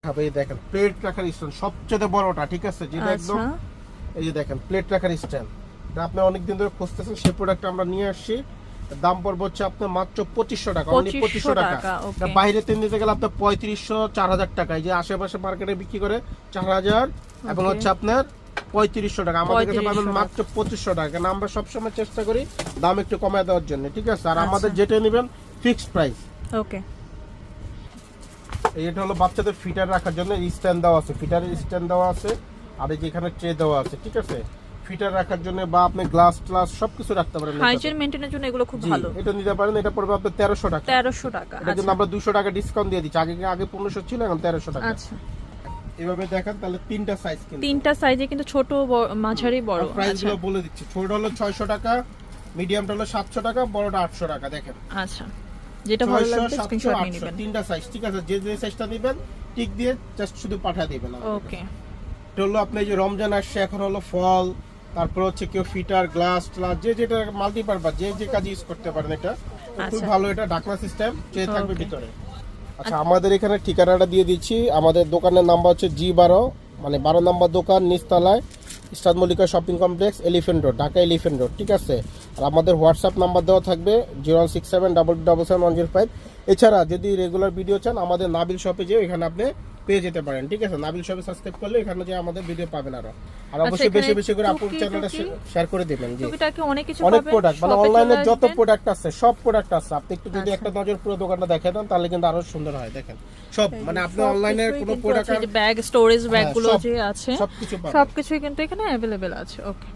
হবে দেখেন প্লেট রাখার স্ট্যান্ড সবচেয়ে বড়টা, ঠিক আছে, যেটা একদম এই যে দেখেন প্লেট রাখার স্ট্যান্ড, এটা আপনি অনেকদিন ধরে খুঁজতেছেন, সেই প্রোডাক্ট আমরা নিয়ে আসছি। দাম পড়বে হচ্ছে আপনার মাত্র 2500 টাকা, অনলি 2500 টাকা। এটা বাইরে তিন দিতে গেলে আপনার 3500 4000 টাকা, এই যে আশেপাশে মার্কেটে বিক্রি করে 4000 এবং হচ্ছে আপনার 3500 টাকা, আমাদের কাছে পাবেন মাত্র 2500 টাকা। কারণ আমরা সবসময় চেষ্টা করি দাম একটু কমায় দেওয়ার জন্য, ঠিক আছে। আর আমাদের যেটা নেবেন ফিক্সড প্রাইস। ওকে, এটা হলো বাচ্চাদের ফিটার রাখার জন্য স্ট্যান্ড দেওয়া আছে, ফিটারের স্ট্যান্ড দেওয়া আছে, আর এই যে এখানে ট্রে দেওয়া আছে, ঠিক আছে। ফিটার রাখার জন্য বা আপনি গ্লাস গ্লাস সবকিছু রাখতে পারেন, হাইজিন মেইনটেইনের জন্য এগুলো খুব ভালো। এটা নিতে পারেন, এটা পড়বে আপনার 1300 টাকা। 1300 টাকা, এটা কিন্তু আমরা 200 টাকা ডিসকাউন্ট দিয়ে দিচ্ছি, আগে 1500 ছিল, এখন 1300 টাকা। আচ্ছা, এভাবে দেখেন তাহলে তিনটা সাইজ, কিন্তু তিনটা সাইজে কিন্তু ছোট মাঝারি বড়। প্রাইসগুলো বলে দিচ্ছি, ছোট হলো 600 টাকা, মিডিয়ামটা হলো 700 টাকা, বড়টা 800 টাকা। দেখেন আচ্ছা, যেটা ভালো লাগবে স্ক্রিনশট নিয়ে নেবেন। তিনটা সাইজ, ঠিক আছে, যে যে সাইজটা নেবেন টিক দিয়ে জাস্ট শুধু পাঠিয়ে দিবেন। ওকে, এটা হলো আপনি যে রমজান আসছে, এখন হলো ফল, তারপর হচ্ছে কেউ ফিটার গ্লাস গ্লাস যে যেটা মাল্টিপারপাস যে যে কাজে ইউজ করতে পারেন, এটা খুব ভালো। এটা ঢাকনা সিস্টেম ট্রে থাকবে ভিতরে। আচ্ছা, আমাদের এখানে ঠিকানাটা দিয়ে দিচ্ছি। আমাদের দোকানের নাম্বার হচ্ছে G12, মানে 12 নম্বর দোকান, নিচতলায়, eastern Mallika shopping complex, elephant road, Dhaka elephant road, ঠিক আছে। আর আমাদের হোয়াটসঅ্যাপ নাম্বার দেওয়া থাকবে 01672777105। এছাড়া যদি রেগুলার ভিডিও চান, আমাদের নাবিল শপে যে এখানে আপনি পেয়ে যেতে পারেন, ঠিক আছে। নাবিল শপে সাবস্ক্রাইব করলে এখানে যে আমাদের ভিডিও পাবেন আরো। আর অবশ্যই বেশি বেশি করে আপুর চ্যানেলটা শেয়ার করে দিবেন। জি, অনেক প্রোডাক্ট, মানে অনলাইনে যত প্রোডাক্ট আছে সব প্রোডাক্ট আছে। আপনি একটু যদি একটা নজর পুরো দোকানটা দেখে দেন, তাহলে কিন্তু আরো সুন্দর হয়। দেখেন সব, মানে আপনি অনলাইনে কোনো প্রোডাক্ট, ব্যাগ, স্টোরেজ ব্যাগগুলো যে আছে সবকিছু সবকিছুই কিন্তু এখানে अवेलेबल আছে। ওকে।